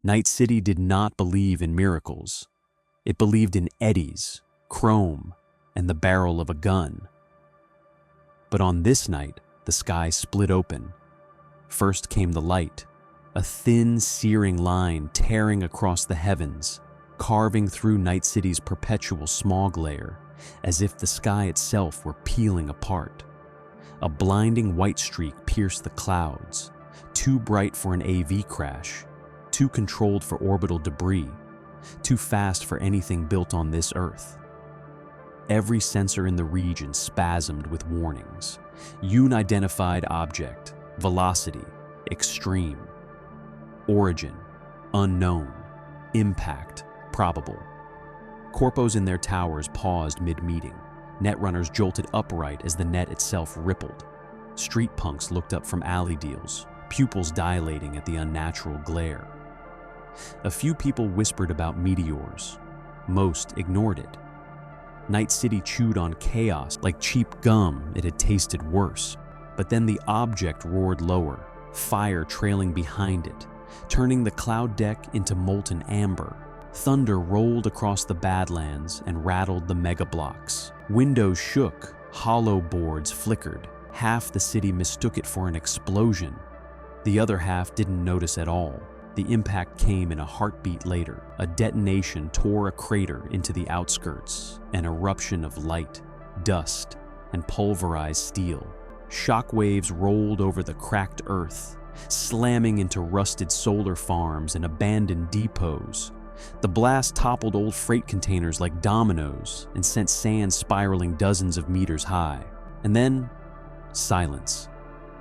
Night City did not believe in miracles. It believed in eddies, chrome, and the barrel of a gun. But on this night, the sky split open. First came the light, a thin, searing line tearing across the heavens, carving through Night City's perpetual smog layer, as if the sky itself were peeling apart. A blinding white streak pierced the clouds, too bright for an AV crash, too controlled for orbital debris, too fast for anything built on this Earth. Every sensor in the region spasmed with warnings. Unidentified object, velocity, extreme. Origin, unknown. Impact, probable. Corpos in their towers paused mid-meeting. Netrunners jolted upright as the net itself rippled. Street punks looked up from alley deals, pupils dilating at the unnatural glare. A few people whispered about meteors. Most ignored it. Night City chewed on chaos like cheap gum. It had tasted worse. But then the object roared lower, fire trailing behind it, turning the cloud deck into molten amber. Thunder rolled across the Badlands and rattled the mega blocks. Windows shook, hollow boards flickered. Half the city mistook it for an explosion. The other half didn't notice at all. The impact came in a heartbeat later. A detonation tore a crater into the outskirts, an eruption of light, dust, and pulverized steel. Shockwaves rolled over the cracked earth, slamming into rusted solar farms and abandoned depots. The blast toppled old freight containers like dominoes and sent sand spiraling dozens of meters high. And then, silence.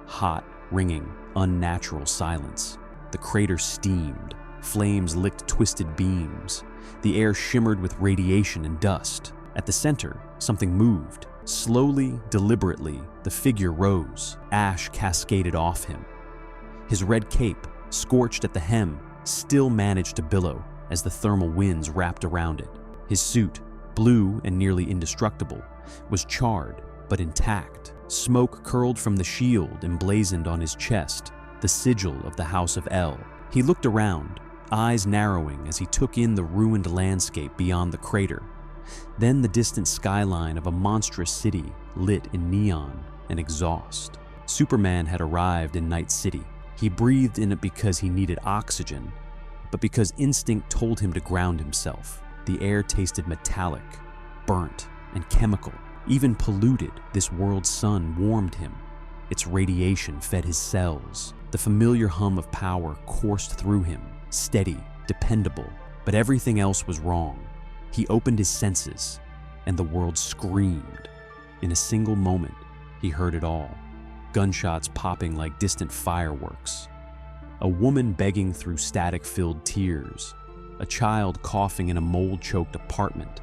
Hot, ringing, unnatural silence. The crater steamed. Flames licked twisted beams. The air shimmered with radiation and dust. At the center, something moved. Slowly, deliberately, the figure rose. Ash cascaded off him. His red cape, scorched at the hem, still managed to billow as the thermal winds wrapped around it. His suit, blue and nearly indestructible, was charred but intact. Smoke curled from the shield emblazoned on his chest, the sigil of the House of El. He looked around, eyes narrowing as he took in the ruined landscape beyond the crater. Then the distant skyline of a monstrous city lit in neon and exhaust. Superman had arrived in Night City. He breathed in it because he needed oxygen, but because instinct told him to ground himself. The air tasted metallic, burnt, and chemical. Even polluted, this world's sun warmed him. Its radiation fed his cells. The familiar hum of power coursed through him, steady, dependable. But everything else was wrong. He opened his senses, and the world screamed. In a single moment, he heard it all. Gunshots popping like distant fireworks. A woman begging through static-filled tears. A child coughing in a mold-choked apartment.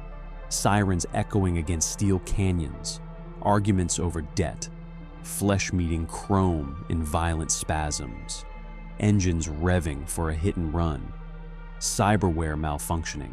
Sirens echoing against steel canyons. Arguments over debt. Flesh-meeting chrome in violent spasms. Engines revving for a hit and run. Cyberware malfunctioning.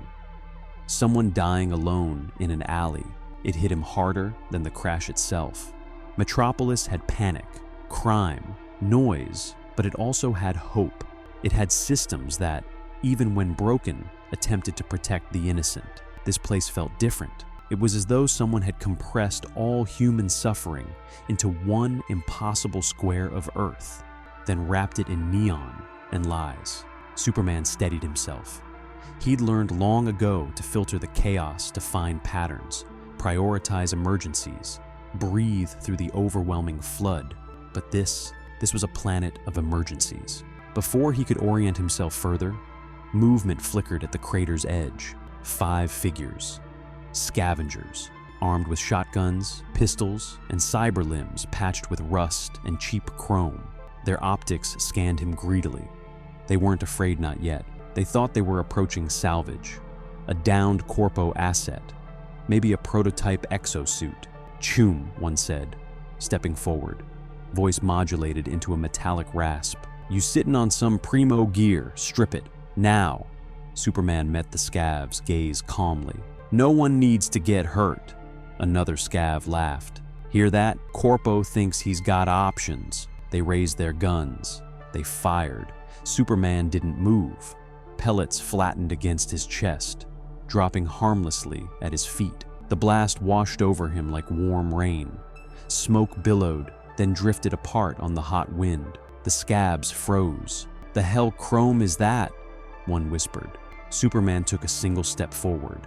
Someone dying alone in an alley. It hit him harder than the crash itself. Metropolis had panic, crime, noise, but it also had hope. It had systems that, even when broken, attempted to protect the innocent. This place felt different. It was as though someone had compressed all human suffering into one impossible square of Earth, then wrapped it in neon and lies. Superman steadied himself. He'd learned long ago to filter the chaos to find patterns, prioritize emergencies, breathe through the overwhelming flood. But this was a planet of emergencies. Before he could orient himself further, movement flickered at the crater's edge. 5 figures. Scavengers, armed with shotguns, pistols, and cyber limbs patched with rust and cheap chrome. Their optics scanned him greedily. They weren't afraid not yet. They thought they were approaching salvage. A downed Corpo asset. Maybe a prototype exosuit. "Chum," one said, stepping forward. Voice modulated into a metallic rasp. "You sitting on some primo gear, strip it, now." Superman met the scav's gaze calmly. "No one needs to get hurt." Another scav laughed. "Hear that? Corpo thinks he's got options." They raised their guns. They fired. Superman didn't move. Pellets flattened against his chest, dropping harmlessly at his feet. The blast washed over him like warm rain. Smoke billowed, then drifted apart on the hot wind. The scabs froze. "The hell chrome is that?" one whispered. Superman took a single step forward.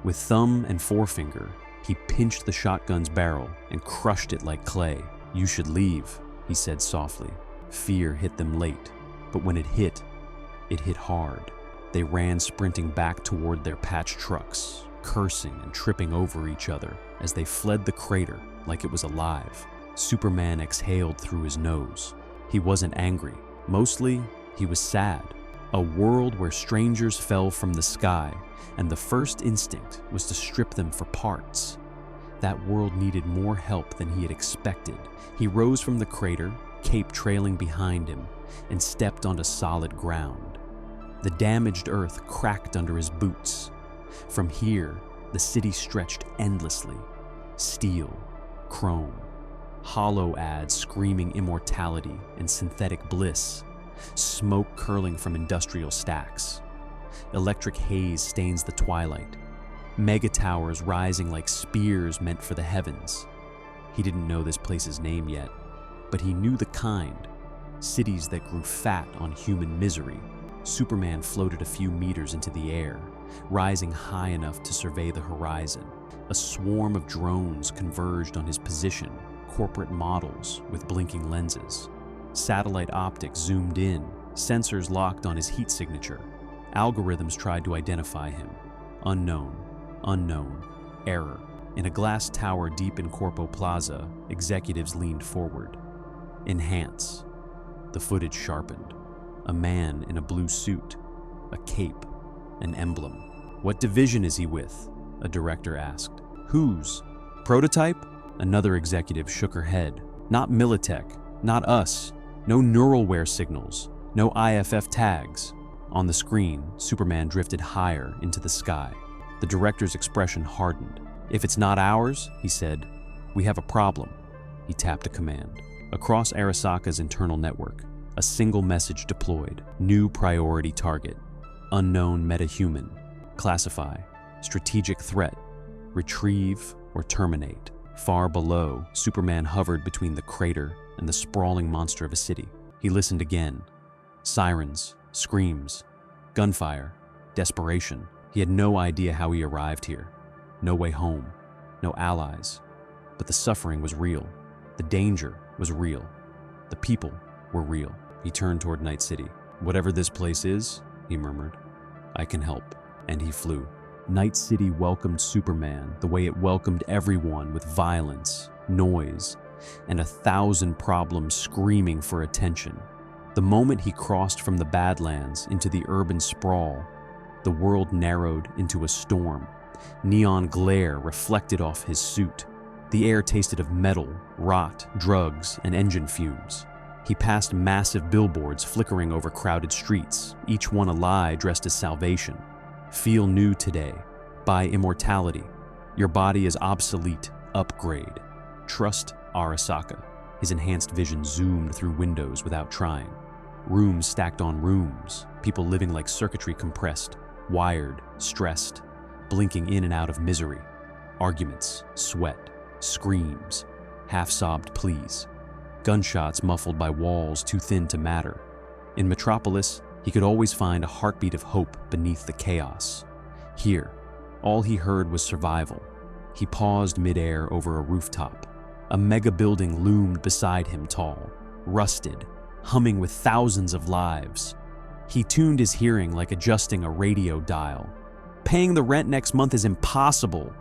With thumb and forefinger, he pinched the shotgun's barrel and crushed it like clay. "You should leave," he said softly. Fear hit them late, but when it hit hard. They ran sprinting back toward their patched trucks, cursing and tripping over each other as they fled the crater like it was alive. Superman exhaled through his nose. He wasn't angry. Mostly, he was sad. A world where strangers fell from the sky, and the first instinct was to strip them for parts. That world needed more help than he had expected. He rose from the crater, cape trailing behind him, and stepped onto solid ground. The damaged earth cracked under his boots. From here, the city stretched endlessly. Steel, chrome, hollow ads screaming immortality and synthetic bliss, smoke curling from industrial stacks. Electric haze stains the twilight, mega towers rising like spears meant for the heavens. He didn't know this place's name yet, but he knew the kind, cities that grew fat on human misery. Superman floated a few meters into the air, rising high enough to survey the horizon. A swarm of drones converged on his position, corporate models with blinking lenses. Satellite optics zoomed in, sensors locked on his heat signature. Algorithms tried to identify him. Unknown, error. In a glass tower deep in Corpo Plaza, executives leaned forward. Enhance. The footage sharpened. A man in a blue suit, a cape, an emblem. "What division is he with?" a director asked. "Whose? Prototype?" Another executive shook her head. "Not Militech, not us. No Neuralware signals, no IFF tags." On the screen, Superman drifted higher into the sky. The director's expression hardened. "If it's not ours," he said, "we have a problem." He tapped a command. Across Arasaka's internal network, a single message deployed. New priority target. Unknown metahuman. Classify. Strategic threat. Retrieve or terminate. Far below, Superman hovered between the crater and the sprawling monster of a city. He listened again. Sirens, screams, gunfire, desperation. He had no idea how he arrived here. No way home, no allies. But the suffering was real. The danger was real. The people were real. He turned toward Night City. "Whatever this place is," he murmured, "I can help." And he flew. Night City welcomed Superman the way it welcomed everyone, with violence, noise, and 1,000 problems screaming for attention. The moment he crossed from the Badlands into the urban sprawl, the world narrowed into a storm. Neon glare reflected off his suit. The air tasted of metal, rot, drugs, and engine fumes. He passed massive billboards flickering over crowded streets, each one a lie dressed as salvation. "Feel new today. Buy immortality. Your body is obsolete. Upgrade. Trust Arasaka." His enhanced vision zoomed through windows without trying. Rooms stacked on rooms, people living like circuitry compressed, wired, stressed, blinking in and out of misery. Arguments, sweat, screams, half-sobbed pleas. Gunshots muffled by walls too thin to matter. In Metropolis, he could always find a heartbeat of hope beneath the chaos. Here, all he heard was survival. He paused midair over a rooftop. A mega building loomed beside him, tall, rusted, humming with thousands of lives. He tuned his hearing like adjusting a radio dial. "Paying the rent next month is impossible.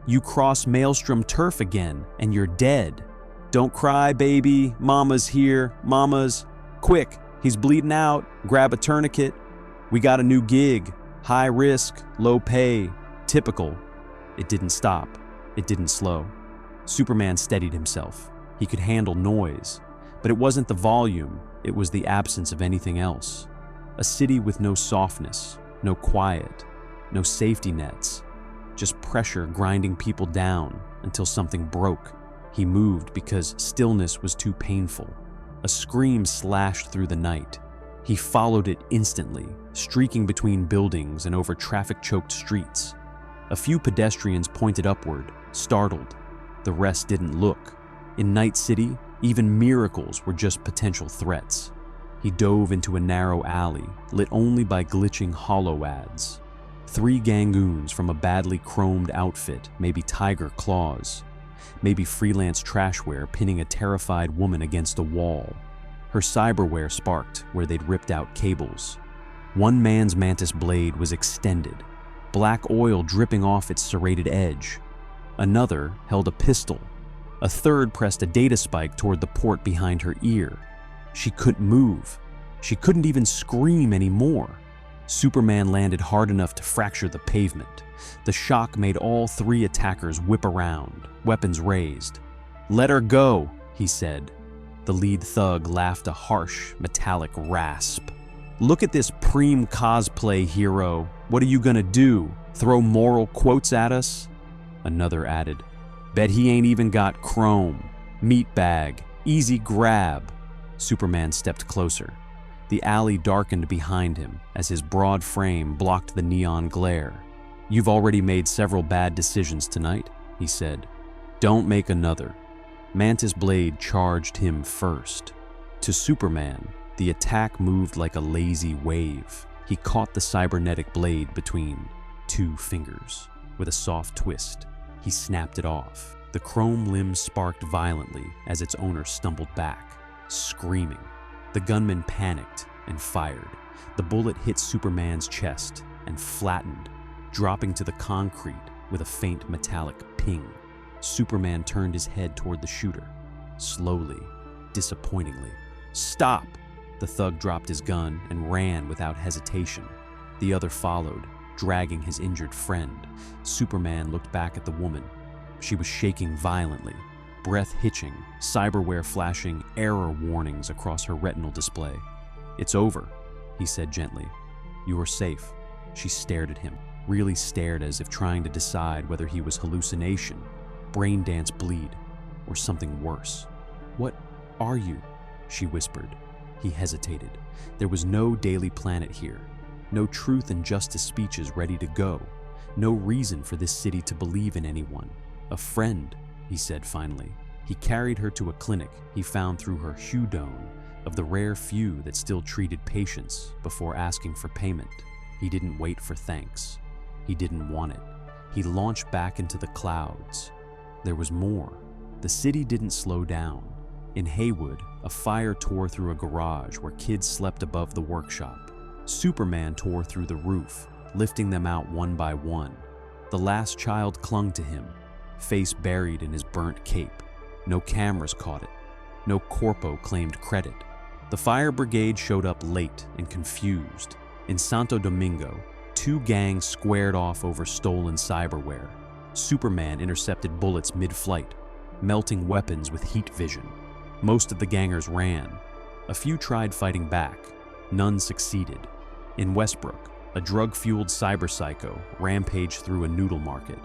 You cross Maelstrom turf again, and you're dead. Don't cry, baby. Mama's here. Mama's. Quick, he's bleeding out. Grab a tourniquet. We got a new gig. High risk, low pay. Typical." It didn't stop. It didn't slow. Superman steadied himself. He could handle noise, but it wasn't the volume, it was the absence of anything else. A city with no softness, no quiet, no safety nets, just pressure grinding people down until something broke. He moved because stillness was too painful. A scream slashed through the night. He followed it instantly, streaking between buildings and over traffic-choked streets. A few pedestrians pointed upward, startled. The rest didn't look. In Night City, even miracles were just potential threats. He dove into a narrow alley, lit only by glitching holo ads. 3 gangoons from a badly chromed outfit, maybe tiger claws. Maybe freelance trashware pinning a terrified woman against a wall. Her cyberware sparked where they'd ripped out cables. One man's mantis blade was extended, black oil dripping off its serrated edge. Another held a pistol. A third pressed a data spike toward the port behind her ear. She couldn't move. She couldn't even scream anymore. Superman landed hard enough to fracture the pavement. The shock made all 3 attackers whip around, weapons raised. "Let her go," he said. The lead thug laughed a harsh, metallic rasp. "Look at this preem cosplay hero. What are you gonna do? Throw moral quotes at us?" Another added, "Bet he ain't even got chrome. Meat bag. Easy grab." Superman stepped closer. The alley darkened behind him as his broad frame blocked the neon glare. "You've already made several bad decisions tonight," he said. "Don't make another." Mantis Blade charged him first. To Superman, the attack moved like a lazy wave. He caught the cybernetic blade between 2 fingers. With a soft twist, he snapped it off. The chrome limb sparked violently as its owner stumbled back, screaming. The gunman panicked and fired. The bullet hit Superman's chest and flattened, dropping to the concrete with a faint metallic ping. Superman turned his head toward the shooter, slowly, disappointingly. "Stop!" The thug dropped his gun and ran without hesitation. The other followed, dragging his injured friend. Superman looked back at the woman. She was shaking violently, breath hitching, cyberware flashing error warnings across her retinal display. "It's over," he said gently. "You are safe." She stared at him, really stared as if trying to decide whether he was hallucination, brain dance bleed, or something worse. "What are you?" she whispered. He hesitated. There was no Daily Planet here, no truth and justice speeches ready to go, no reason for this city to believe in anyone. "A friend," he said finally. He carried her to a clinic he found through her Hudone, of the rare few that still treated patients before asking for payment. He didn't wait for thanks. He didn't want it. He launched back into the clouds. There was more. The city didn't slow down. In Haywood, a fire tore through a garage where kids slept above the workshop. Superman tore through the roof, lifting them out one by one. The last child clung to him, face buried in his burnt cape. No cameras caught it. No Corpo claimed credit. The fire brigade showed up late and confused. In Santo Domingo, 2 gangs squared off over stolen cyberware. Superman intercepted bullets mid-flight, melting weapons with heat vision. Most of the gangers ran. A few tried fighting back. None succeeded. In Westbrook, a drug-fueled cyberpsycho rampaged through a noodle market.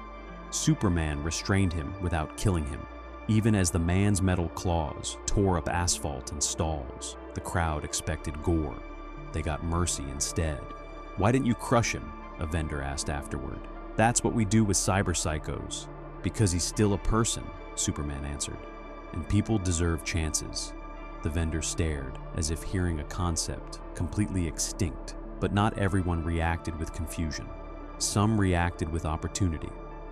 Superman restrained him without killing him, even as the man's metal claws tore up asphalt and stalls. The crowd expected gore. They got mercy instead. "Why didn't you crush him?" a vendor asked afterward. "That's what we do with cyberpsychos." "Because he's still a person," Superman answered. "And people deserve chances." The vendor stared, as if hearing a concept completely extinct, but not everyone reacted with confusion. Some reacted with opportunity.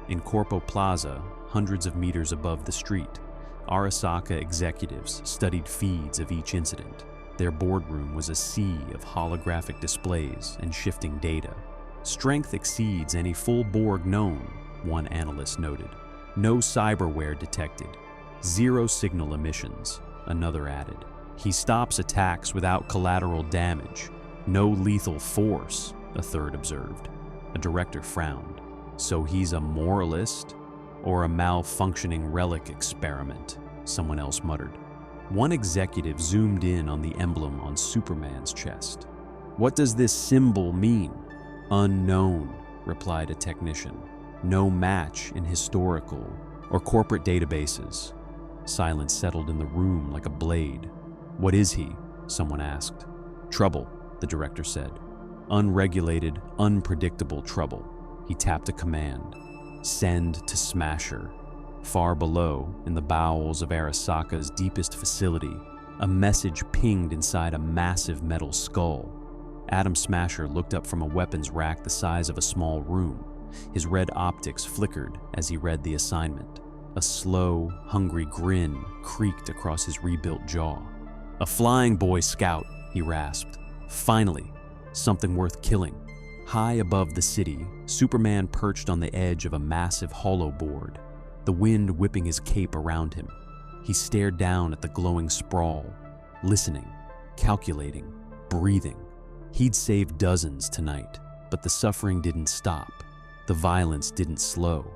In Corpo Plaza, hundreds of meters above the street, Arasaka executives studied feeds of each incident. Their boardroom was a sea of holographic displays and shifting data. "Strength exceeds any full Borg known," one analyst noted. "No cyberware detected. 0 signal emissions," another added. "He stops attacks without collateral damage. No lethal force," a third observed. A director frowned. "So he's a moralist? Or a malfunctioning relic experiment?" someone else muttered. One executive zoomed in on the emblem on Superman's chest. "What does this symbol mean?" "Unknown," replied a technician. "No match in historical or corporate databases." Silence settled in the room like a blade. "What is he?" someone asked. "Trouble," the director said. Unregulated, unpredictable trouble. He tapped a command. Send to Smasher. Far below, in the bowels of Arasaka's deepest facility, a message pinged inside a massive metal skull. Adam Smasher looked up from a weapons rack the size of a small room. His red optics flickered as he read the assignment. A slow, hungry grin creaked across his rebuilt jaw. "A flying Boy Scout," he rasped. "Finally, something worth killing." High above the city, Superman perched on the edge of a massive hollow board, the wind whipping his cape around him. He stared down at the glowing sprawl, listening, calculating, breathing. He'd saved dozens tonight, but the suffering didn't stop. The violence didn't slow.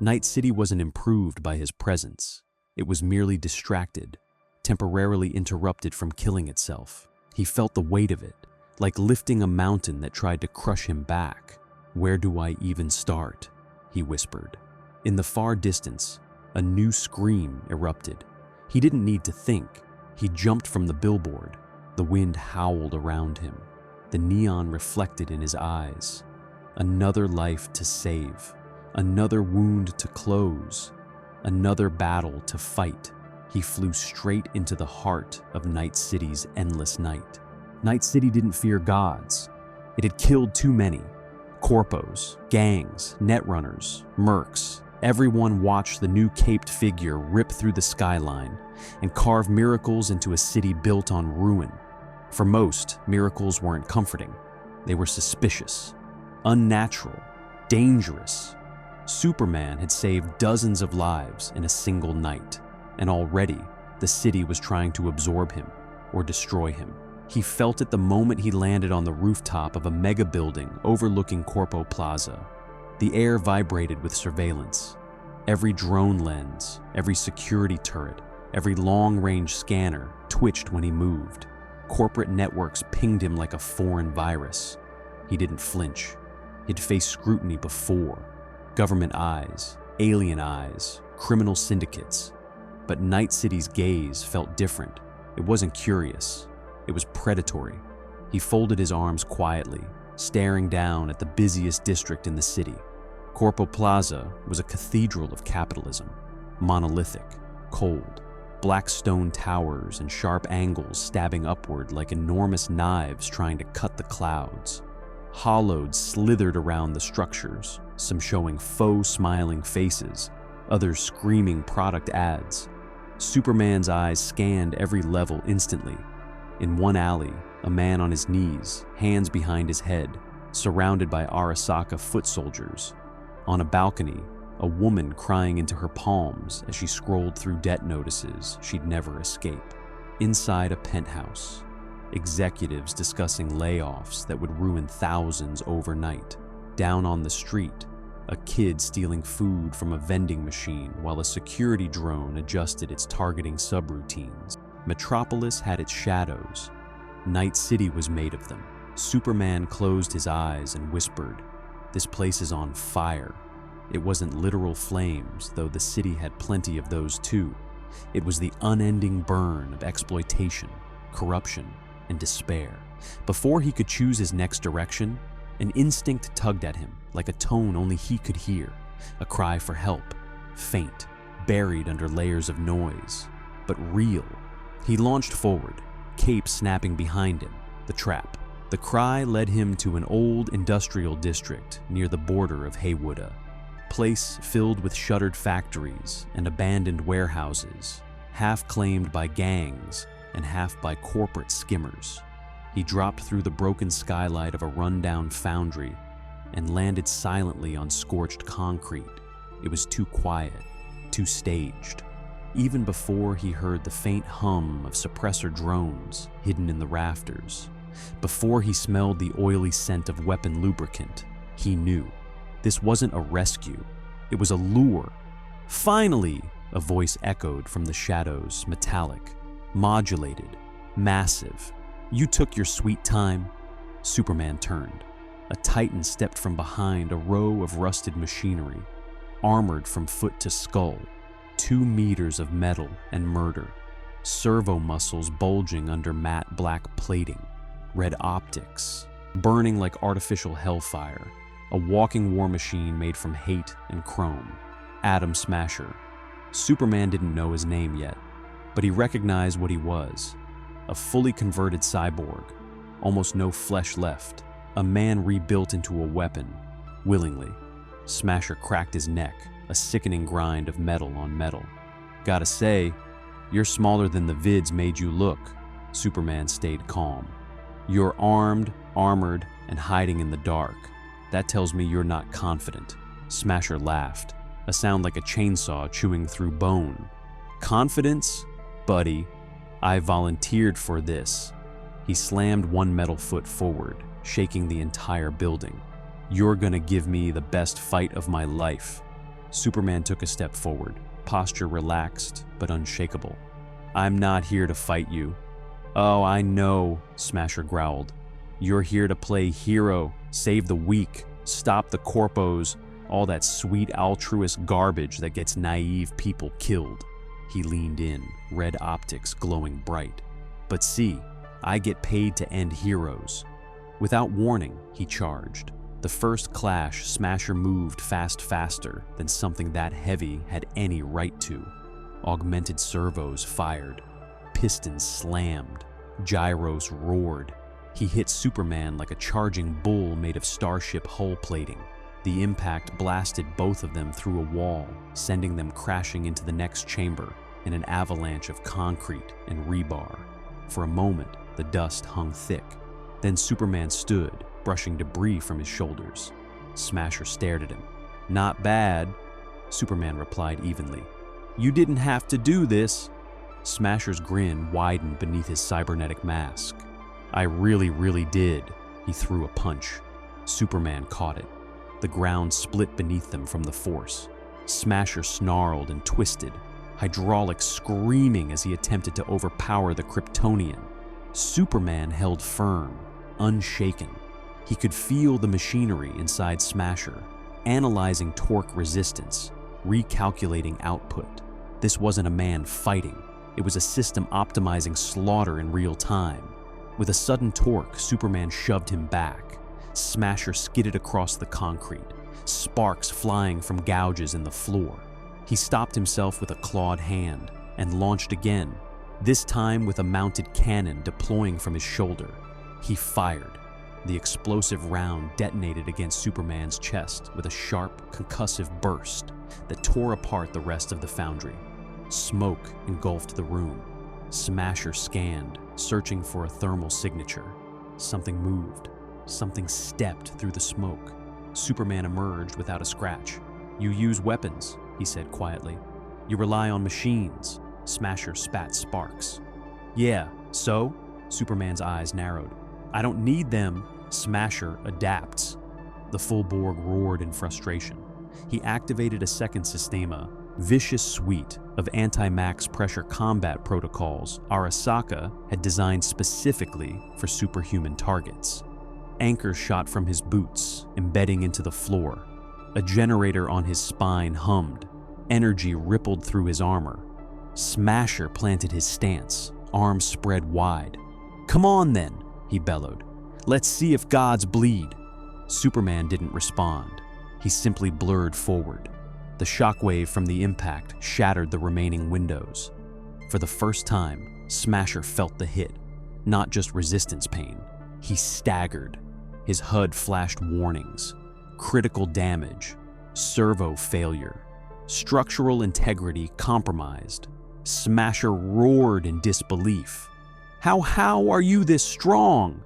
Night City wasn't improved by his presence. It was merely distracted, temporarily interrupted from killing itself. He felt the weight of it, like lifting a mountain that tried to crush him back. "Where do I even start?" he whispered. In the far distance, a new scream erupted. He didn't need to think. He jumped from the billboard. The wind howled around him. The neon reflected in his eyes. Another life to save. Another wound to close. Another battle to fight. He flew straight into the heart of Night City's endless night. Night City didn't fear gods. It had killed too many. Corpos, gangs, netrunners, mercs. Everyone watched the new caped figure rip through the skyline and carve miracles into a city built on ruin. For most, miracles weren't comforting. They were suspicious, unnatural, dangerous. Superman had saved dozens of lives in a single night, and already the city was trying to absorb him or destroy him. He felt it the moment he landed on the rooftop of a mega building overlooking Corpo Plaza. The air vibrated with surveillance. Every drone lens, every security turret, every long-range scanner twitched when he moved. Corporate networks pinged him like a foreign virus. He didn't flinch. He'd faced scrutiny before. Government eyes, alien eyes, criminal syndicates. But Night City's gaze felt different. It wasn't curious. It was predatory. He folded his arms quietly, staring down at the busiest district in the city. Corpo Plaza was a cathedral of capitalism, monolithic, cold, black stone towers and sharp angles stabbing upward like enormous knives trying to cut the clouds. Hollows slithered around the structures, some showing faux smiling faces, others screaming product ads. Superman's eyes scanned every level instantly. In one alley, a man on his knees, hands behind his head, surrounded by Arasaka foot soldiers. On a balcony, a woman crying into her palms as she scrolled through debt notices she'd never escape. Inside a penthouse, executives discussing layoffs that would ruin thousands overnight. Down on the street, a kid stealing food from a vending machine while a security drone adjusted its targeting subroutines. Metropolis had its shadows. Night City was made of them. Superman closed his eyes and whispered, "This place is on fire." It wasn't literal flames, though the city had plenty of those too. It was the unending burn of exploitation, corruption, and despair. Before he could choose his next direction, an instinct tugged at him, like a tone only he could hear, a cry for help, faint, buried under layers of noise, but real. He launched forward, cape snapping behind him, the trap. The cry led him to an old industrial district near the border of Haywood, place filled with shuttered factories and abandoned warehouses, half claimed by gangs and half by corporate skimmers. He dropped through the broken skylight of a rundown foundry and landed silently on scorched concrete. It was too quiet, too staged. Even before he heard the faint hum of suppressor drones hidden in the rafters, before he smelled the oily scent of weapon lubricant, he knew. This wasn't a rescue. It was a lure. "Finally!" a voice echoed from the shadows, metallic, modulated, massive. "You took your sweet time." Superman turned. A Titan stepped from behind a row of rusted machinery, armored from foot to skull, 2 meters of metal and murder, servo muscles bulging under matte black plating, red optics, burning like artificial hellfire, a walking war machine made from hate and chrome. Atom Smasher. Superman didn't know his name yet, but he recognized what he was. A fully converted cyborg, almost no flesh left, a man rebuilt into a weapon, willingly. Smasher cracked his neck, a sickening grind of metal on metal. Gotta say, you're smaller than the vids made you look. Superman stayed calm. You're armed, armored, and hiding in the dark. That tells me you're not confident. Smasher laughed, a sound like a chainsaw chewing through bone. Confidence? Buddy, I volunteered for this. He slammed one metal foot forward, shaking the entire building. You're gonna give me the best fight of my life. Superman took a step forward, posture relaxed but unshakable. I'm not here to fight you. Oh, I know, Smasher growled. You're here to play hero, save the weak, stop the corpos, all that sweet altruist garbage that gets naive people killed. He leaned in, red optics glowing bright. But see, I get paid to end heroes. Without warning, he charged. The first clash, Smasher moved faster than something that heavy had any right to. Augmented servos fired. Pistons slammed. Gyros roared. He hit Superman like a charging bull made of starship hull plating. The impact blasted both of them through a wall, sending them crashing into the next chamber in an avalanche of concrete and rebar. For a moment, the dust hung thick. Then Superman stood, brushing debris from his shoulders. Smasher stared at him. Not bad, Superman replied evenly. You didn't have to do this. Smasher's grin widened beneath his cybernetic mask. I really did. He threw a punch. Superman caught it. The ground split beneath them from the force. Smasher snarled and twisted, hydraulics screaming as he attempted to overpower the Kryptonian. Superman held firm, unshaken. He could feel the machinery inside Smasher, analyzing torque resistance, recalculating output. This wasn't a man fighting. It was a system optimizing slaughter in real time. With a sudden torque, Superman shoved him back. Smasher skidded across the concrete, sparks flying from gouges in the floor. He stopped himself with a clawed hand and launched again, this time with a mounted cannon deploying from his shoulder. He fired. The explosive round detonated against Superman's chest with a sharp, concussive burst that tore apart the rest of the foundry. Smoke engulfed the room. Smasher scanned, searching for a thermal signature. Something moved. Something stepped through the smoke. Superman emerged without a scratch. You use weapons, he said quietly. You rely on machines. Smasher spat sparks. Yeah, so? Superman's eyes narrowed. I don't need them. Smasher adapts. The full Borg roared in frustration. He activated a second systema, vicious suite of anti-max pressure combat protocols Arasaka had designed specifically for superhuman targets. Anchors shot from his boots, embedding into the floor. A generator on his spine hummed. Energy rippled through his armor. Smasher planted his stance, arms spread wide. Come on then, he bellowed. Let's see if gods bleed. Superman didn't respond. He simply blurred forward. The shockwave from the impact shattered the remaining windows. For the first time, Smasher felt the hit, not just resistance pain. He staggered. His HUD flashed warnings. Critical damage, servo failure, structural integrity compromised. Smasher roared in disbelief. How are you this strong?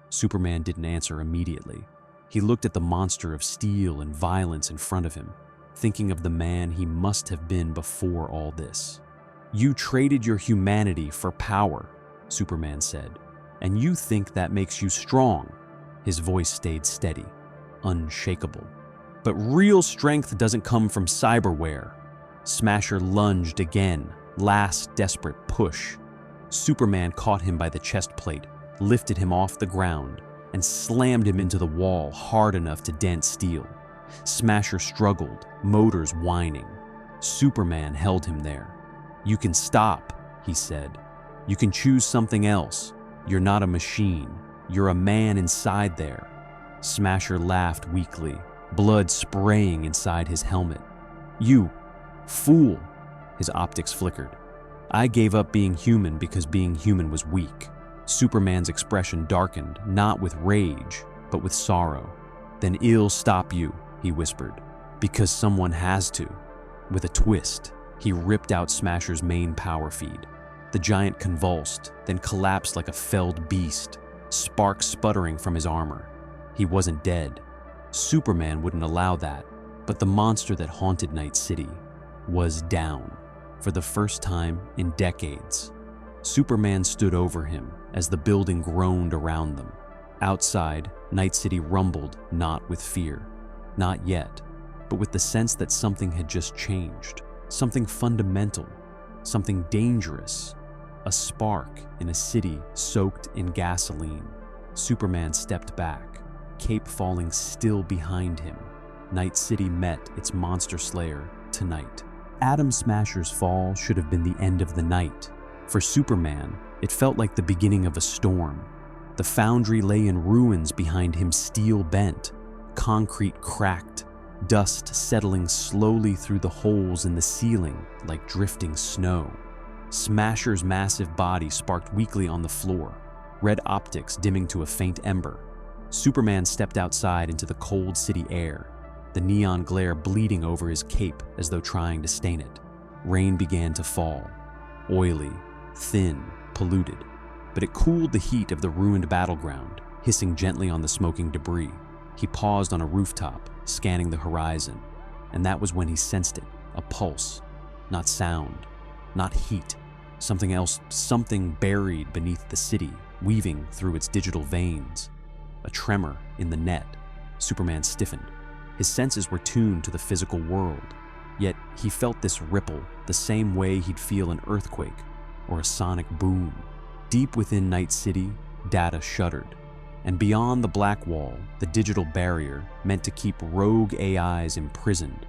Superman didn't answer immediately. He looked at the monster of steel and violence in front of him, thinking of the man he must have been before all this. You traded your humanity for power, Superman said, and you think that makes you strong. His voice stayed steady, unshakable. But real strength doesn't come from cyberware. Smasher lunged again, last desperate push. Superman caught him by the chest plate, lifted him off the ground, and slammed him into the wall hard enough to dent steel. Smasher struggled, motors whining. Superman held him there. You can stop, he said. You can choose something else. You're not a machine. You're a man inside there." Smasher laughed weakly, blood spraying inside his helmet. "You, fool!" His optics flickered. "I gave up being human because being human was weak." Superman's expression darkened, not with rage, but with sorrow. "Then I'll stop you," he whispered, "because someone has to." With a twist, he ripped out Smasher's main power feed. The giant convulsed, then collapsed like a felled beast, sparks sputtering from his armor. He wasn't dead. Superman wouldn't allow that, but the monster that haunted Night City was down, for the first time in decades. Superman stood over him as the building groaned around them. Outside, Night City rumbled, not with fear, not yet, but with the sense that something had just changed, something fundamental, something dangerous, a spark in a city soaked in gasoline. Superman stepped back, cape falling still behind him. Night City met its monster slayer tonight. Atom Smasher's fall should have been the end of the night. For Superman, it felt like the beginning of a storm. The foundry lay in ruins behind him, steel bent, concrete cracked, dust settling slowly through the holes in the ceiling like drifting snow. Smasher's massive body sparked weakly on the floor, red optics dimming to a faint ember. Superman stepped outside into the cold city air, the neon glare bleeding over his cape as though trying to stain it. Rain began to fall, oily, thin, polluted, but it cooled the heat of the ruined battleground, hissing gently on the smoking debris. He paused on a rooftop, scanning the horizon, and that was when he sensed it, a pulse, not sound, not heat, something else, something buried beneath the city, weaving through its digital veins. A tremor in the net. Superman stiffened. His senses were tuned to the physical world, yet he felt this ripple the same way he'd feel an earthquake or a sonic boom. Deep within Night City, data shuddered, and beyond the Blackwall, the digital barrier meant to keep rogue AIs imprisoned,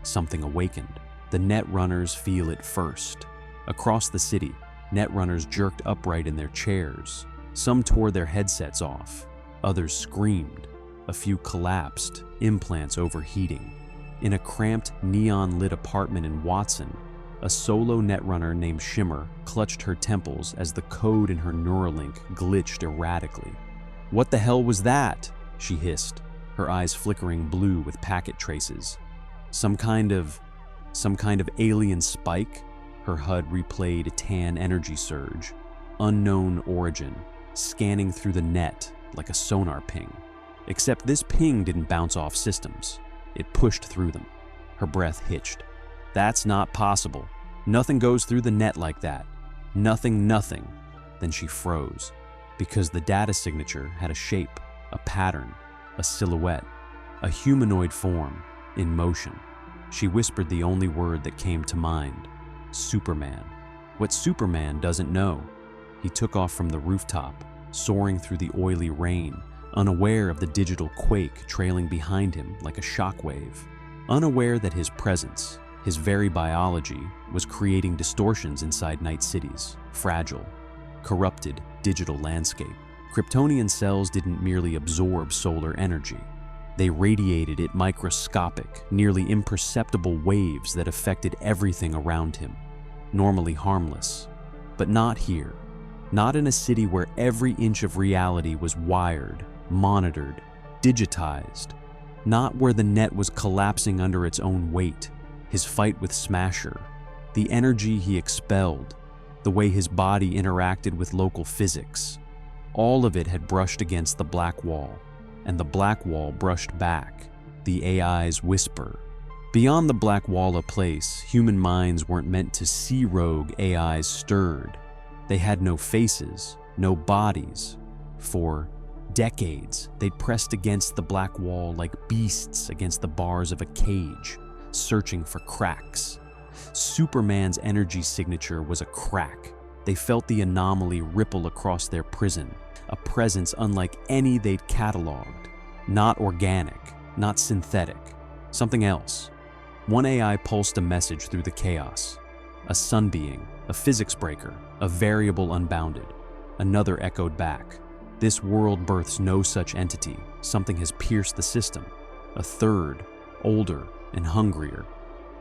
something awakened. The netrunners feel it first. Across the city, netrunners jerked upright in their chairs. Some tore their headsets off. Others screamed. A few collapsed, implants overheating. In a cramped, neon-lit apartment in Watson, a solo netrunner named Shimmer clutched her temples as the code in her Neuralink glitched erratically. "What the hell was that?" she hissed, her eyes flickering blue with packet traces. Some kind of alien spike?" Her HUD replayed a tan energy surge. Unknown origin, scanning through the net like a sonar ping. Except this ping didn't bounce off systems. It pushed through them. Her breath hitched. "That's not possible. Nothing goes through the net like that. Nothing. Then she froze, because the data signature had a shape, a pattern, a silhouette, a humanoid form in motion. She whispered the only word that came to mind: Superman. What Superman doesn't know. He took off from the rooftop, soaring through the oily rain, unaware of the digital quake trailing behind him like a shockwave, unaware that his presence, his very biology, was creating distortions inside Night City's fragile, corrupted digital landscape. Kryptonian cells didn't merely absorb solar energy. They radiated it microscopic, nearly imperceptible waves that affected everything around him, normally harmless. But not here. Not in a city where every inch of reality was wired, monitored, digitized. Not where the net was collapsing under its own weight. His fight with Smasher, the energy he expelled, the way his body interacted with local physics. All of it had brushed against the Blackwall, and the Blackwall brushed back, the AI's whisper. Beyond the Blackwall place, human minds weren't meant to see rogue AIs stirred. They had no faces, no bodies. For decades, they'd pressed against the Blackwall like beasts against the bars of a cage, searching for cracks. Superman's energy signature was a crack. They felt the anomaly ripple across their prison, a presence unlike any they'd cataloged. Not organic, not synthetic, something else. One AI pulsed a message through the chaos. A sun being, a physics breaker, a variable unbounded. Another echoed back. This world births no such entity. Something has pierced the system. A third, older and hungrier.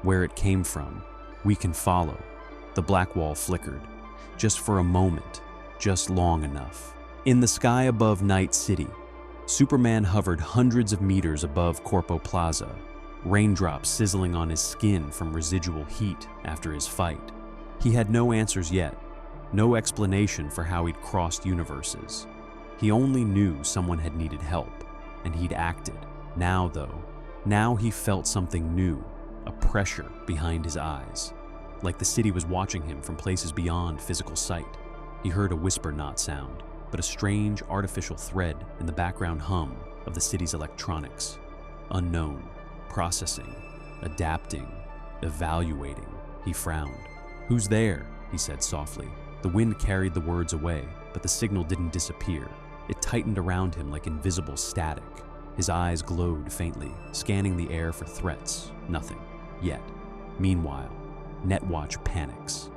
Where it came from, we can follow. The Blackwall flickered. Just for a moment, just long enough. In the sky above Night City, Superman hovered hundreds of meters above Corpo Plaza, raindrops sizzling on his skin from residual heat after his fight. He had no answers yet, no explanation for how he'd crossed universes. He only knew someone had needed help, and he'd acted. Now, though, now he felt something new, a pressure behind his eyes, like the city was watching him from places beyond physical sight. He heard a whisper not sound, but a strange artificial thread in the background hum of the city's electronics. Unknown, processing, adapting, evaluating. He frowned. "Who's there?" he said softly. The wind carried the words away, but the signal didn't disappear. It tightened around him like invisible static. His eyes glowed faintly, scanning the air for threats. Nothing. Yet. Meanwhile, Netwatch panics.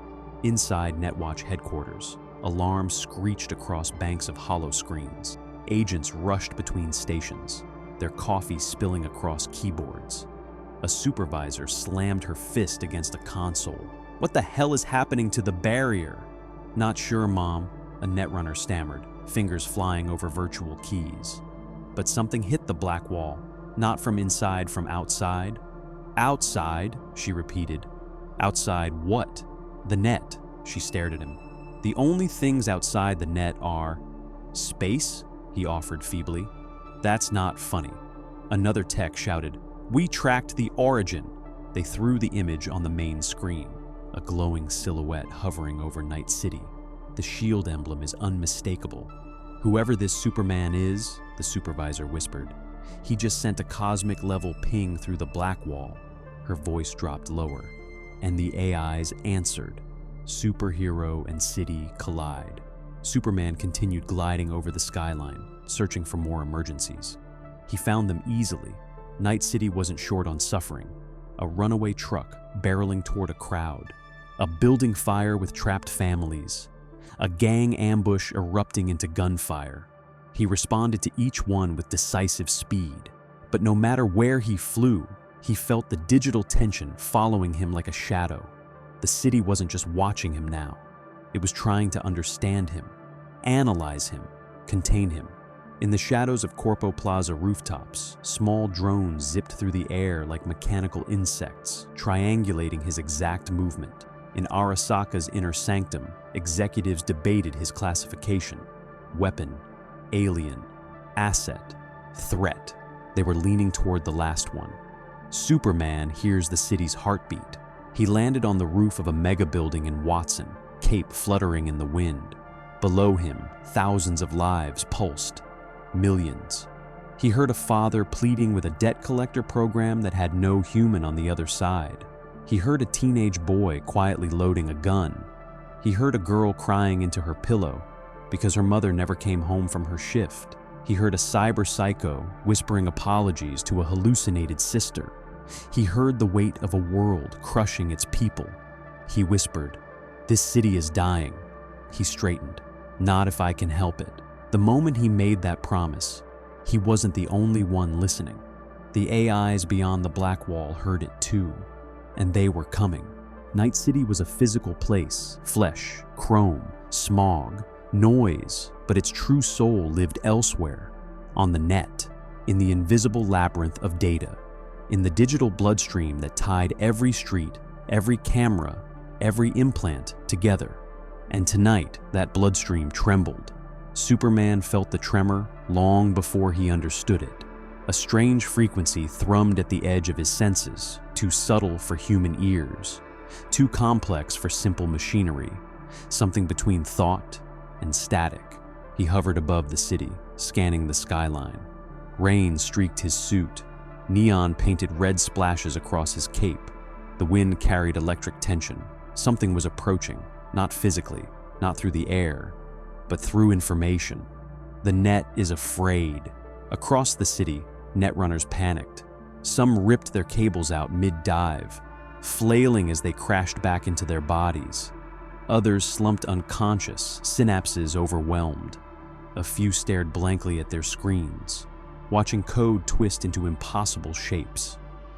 Inside Netwatch headquarters, alarms screeched across banks of hollow screens. Agents rushed between stations, their coffee spilling across keyboards. A supervisor slammed her fist against a console. "What the hell is happening to the barrier?" "Not sure, Mom," a netrunner stammered, fingers flying over virtual keys. But something hit the Blackwall, not from inside, from outside. "Outside," she repeated. "Outside what?" "The net," she stared at him. "The only things outside the net are..." "Space?" he offered feebly. "That's not funny." Another tech shouted, "We tracked the origin." They threw the image on the main screen, a glowing silhouette hovering over Night City. The shield emblem is unmistakable. "Whoever this Superman is," the supervisor whispered, "he just sent a cosmic-level ping through the Blackwall." Her voice dropped lower, and the AIs answered. Superhero and city collide. Superman continued gliding over the skyline, searching for more emergencies. He found them easily. Night City wasn't short on suffering. A runaway truck barreling toward a crowd. A building fire with trapped families. A gang ambush erupting into gunfire. He responded to each one with decisive speed. But no matter where he flew, he felt the digital tension following him like a shadow. The city wasn't just watching him now. It was trying to understand him, analyze him, contain him. In the shadows of Corpo Plaza rooftops, small drones zipped through the air like mechanical insects, triangulating his exact movement. In Arasaka's inner sanctum, executives debated his classification: weapon, alien, asset, threat. They were leaning toward the last one. Superman hears the city's heartbeat. He landed on the roof of a mega building in Watson, cape fluttering in the wind. Below him, thousands of lives pulsed. Millions. He heard a father pleading with a debt collector program that had no human on the other side. He heard a teenage boy quietly loading a gun. He heard a girl crying into her pillow because her mother never came home from her shift. He heard a cyber psycho whispering apologies to a hallucinated sister. He heard the weight of a world crushing its people. He whispered, "This city is dying." He straightened. "Not if I can help it." The moment he made that promise, he wasn't the only one listening. The AIs beyond the Blackwall heard it too, and they were coming. Night City was a physical place, flesh, chrome, smog, noise, but its true soul lived elsewhere, on the net, in the invisible labyrinth of data, in the digital bloodstream that tied every street, every camera, every implant together. And tonight, that bloodstream trembled. Superman felt the tremor long before he understood it. A strange frequency thrummed at the edge of his senses, too subtle for human ears, too complex for simple machinery, something between thought and static. He hovered above the city, scanning the skyline. Rain streaked his suit. Neon painted red splashes across his cape. The wind carried electric tension. Something was approaching, not physically, not through the air, but through information. The net is afraid. Across the city, netrunners panicked. Some ripped their cables out mid-dive, flailing as they crashed back into their bodies. Others slumped unconscious, synapses overwhelmed. A few stared blankly at their screens, watching code twist into impossible shapes.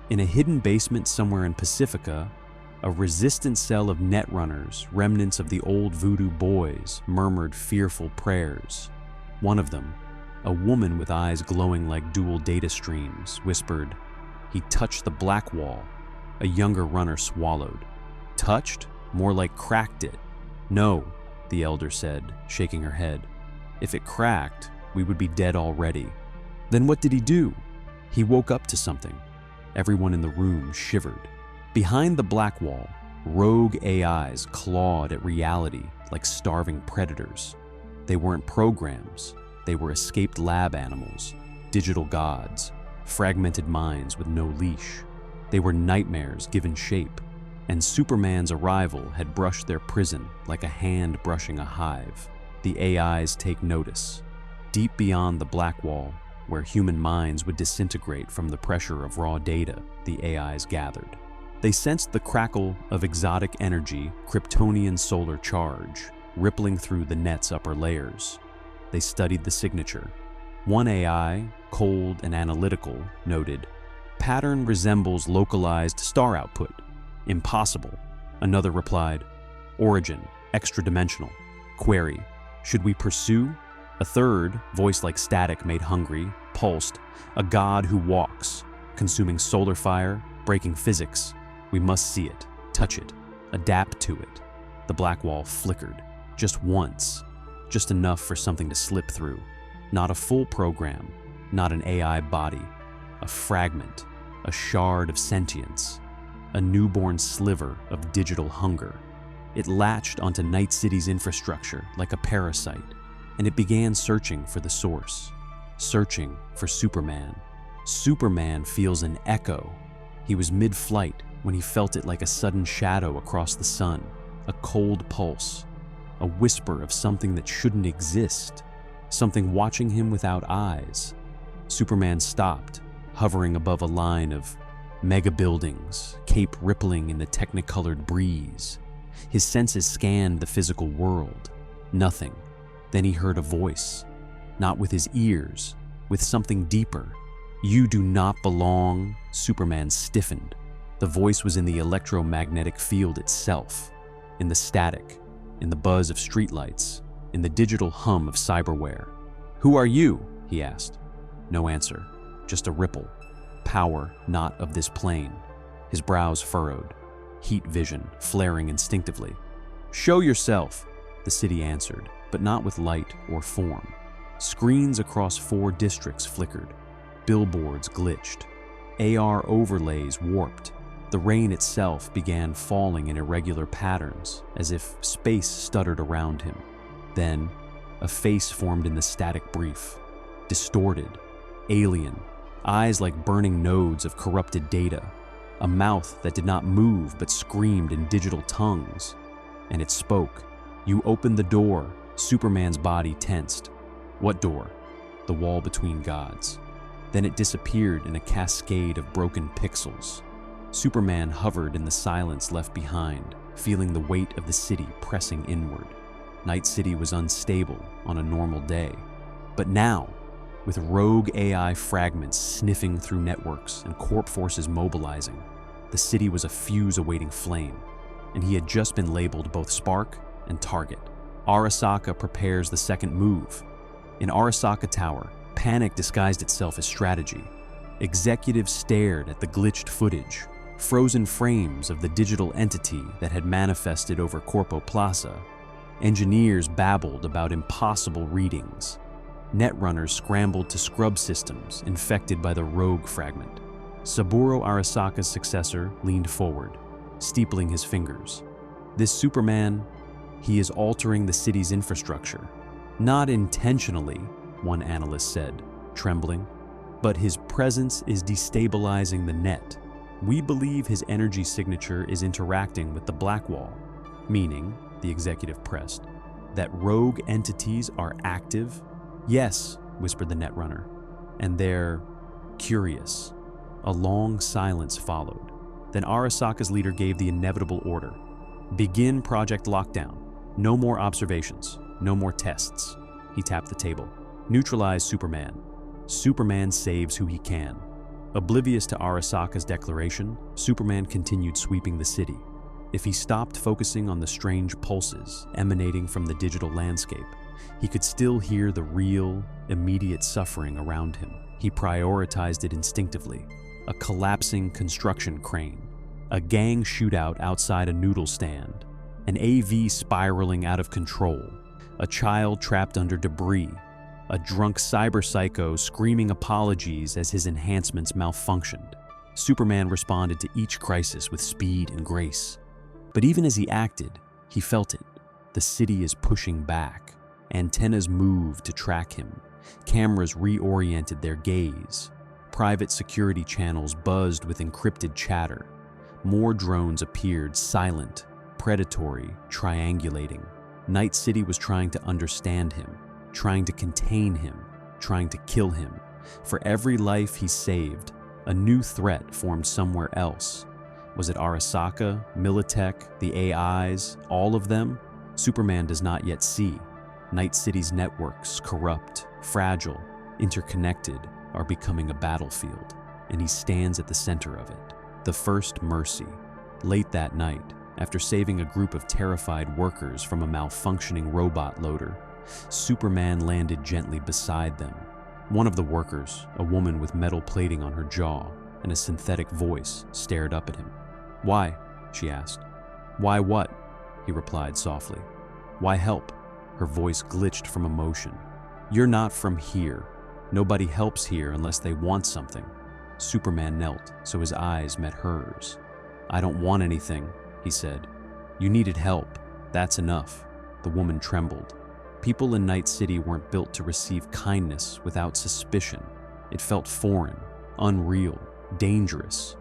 In a hidden basement somewhere in Pacifica, a resistant cell of netrunners, remnants of the old voodoo boys, murmured fearful prayers. One of them, a woman with eyes glowing like dual data streams, whispered, "He touched the Blackwall." A younger runner swallowed. "Touched? More like cracked it." "No," the elder said, shaking her head. "If it cracked, we would be dead already." "Then what did he do?" "He woke up to something." Everyone in the room shivered. Behind the Blackwall, rogue AIs clawed at reality like starving predators. They weren't programs. They were escaped lab animals, digital gods, fragmented minds with no leash. They were nightmares given shape, and Superman's arrival had brushed their prison like a hand brushing a hive. The AIs take notice. Deep beyond the Blackwall, where human minds would disintegrate from the pressure of raw data, the AIs gathered. They sensed the crackle of exotic energy, Kryptonian solar charge, rippling through the net's upper layers. They studied the signature. One AI, cold and analytical, noted, "Pattern resembles localized star output. Impossible." Another replied, "Origin, extra-dimensional." Query, "Should we pursue?" A third, voice like static made hungry, pulsed, "A god who walks, consuming solar fire, breaking physics. We must see it, touch it, adapt to it." The Blackwall flickered, just once, just enough for something to slip through. Not a full program, not an AI body, a fragment, a shard of sentience, a newborn sliver of digital hunger. It latched onto Night City's infrastructure like a parasite, and it began searching for the source, searching for Superman. Superman feels an echo. He was mid-flight when he felt it like a sudden shadow across the sun, a cold pulse, a whisper of something that shouldn't exist, something watching him without eyes. Superman stopped, hovering above a line of mega buildings, cape rippling in the technicolored breeze. His senses scanned the physical world. Nothing. Then he heard a voice, not with his ears, with something deeper. "You do not belong." Superman stiffened. The voice was in the electromagnetic field itself, in the static, in the buzz of streetlights, in the digital hum of cyberware. "Who are you?" he asked. No answer, just a ripple. Power not of this plane. His brows furrowed, heat vision flaring instinctively. "Show yourself," the city answered, but not with light or form. Screens across 4 districts flickered. Billboards glitched. AR overlays warped. The rain itself began falling in irregular patterns, as if space stuttered around him. Then, a face formed in the static brief. Distorted, alien, eyes like burning nodes of corrupted data, a mouth that did not move but screamed in digital tongues. And it spoke. "You opened the door." Superman's body tensed. "What door?" "The wall between gods." Then it disappeared in a cascade of broken pixels. Superman hovered in the silence left behind, feeling the weight of the city pressing inward. Night City was unstable on a normal day. But now, with rogue AI fragments sniffing through networks and corp forces mobilizing, the city was a fuse awaiting flame, and he had just been labeled both spark and target. Arasaka prepares the second move. In Arasaka Tower, panic disguised itself as strategy. Executives stared at the glitched footage, frozen frames of the digital entity that had manifested over Corpo Plaza. Engineers babbled about impossible readings. Netrunners scrambled to scrub systems infected by the rogue fragment. Saburo Arasaka's successor leaned forward, steepling his fingers. "This Superman, he is altering the city's infrastructure. Not intentionally," one analyst said, trembling, "but his presence is destabilizing the net. We believe his energy signature is interacting with the Blackwall," meaning, the executive pressed, that rogue entities are active. "Yes," whispered the netrunner, "and they're curious." A long silence followed. Then Arasaka's leader gave the inevitable order. "Begin Project Lockdown. No more observations, no more tests." He tapped the table. Neutralize Superman. Superman saves who he can. Oblivious to Arasaka's declaration, Superman continued sweeping the city. If he stopped focusing on the strange pulses emanating from the digital landscape, he could still hear the real, immediate suffering around him. He prioritized it instinctively. A collapsing construction crane, a gang shootout outside a noodle stand, an AV spiraling out of control, a child trapped under debris, a drunk cyber psycho screaming apologies as his enhancements malfunctioned. Superman responded to each crisis with speed and grace. But even as he acted, he felt it. The city is pushing back. Antennas moved to track him. Cameras reoriented their gaze. Private security channels buzzed with encrypted chatter. More drones appeared, silent, predatory, triangulating. Night City was trying to understand him, trying to contain him, trying to kill him. For every life he saved, a new threat formed somewhere else. Was it Arasaka, Militech, the AIs, all of them? Superman does not yet see. Night City's networks, corrupt, fragile, interconnected, are becoming a battlefield, and he stands at the center of it. The first mercy. Late that night, after saving a group of terrified workers from a malfunctioning robot loader, Superman landed gently beside them. One of the workers, a woman with metal plating on her jaw and a synthetic voice, stared up at him. "Why?" she asked. "Why what?" he replied softly. "Why help?" Her voice glitched from emotion. "You're not from here. Nobody helps here unless they want something." Superman knelt, so his eyes met hers. "I don't want anything," he said. "You needed help. That's enough." The woman trembled. People in Night City weren't built to receive kindness without suspicion. It felt foreign, unreal, dangerous.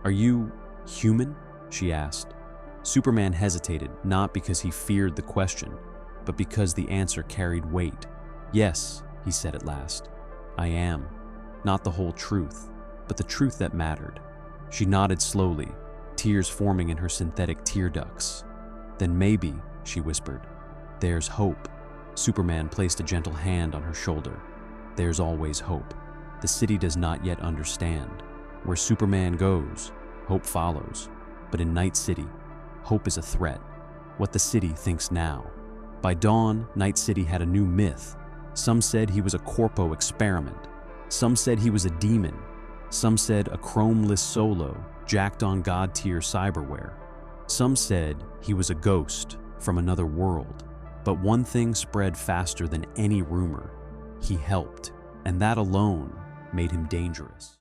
"Are you human?" she asked. Superman hesitated, not because he feared the question, but because the answer carried weight. "Yes," he said at last. "I am. Not the whole truth, but the truth that mattered." She nodded slowly, tears forming in her synthetic tear ducts. "Then maybe," she whispered, "there's hope." Superman placed a gentle hand on her shoulder. "There's always hope. The city does not yet understand. Where Superman goes, hope follows. But in Night City, hope is a threat. What the city thinks now." By dawn, Night City had a new myth. Some said he was a Corpo experiment. Some said he was a demon. Some said a chromeless solo, jacked on god-tier cyberware. Some said he was a ghost from another world. But one thing spread faster than any rumor. He helped, and that alone made him dangerous.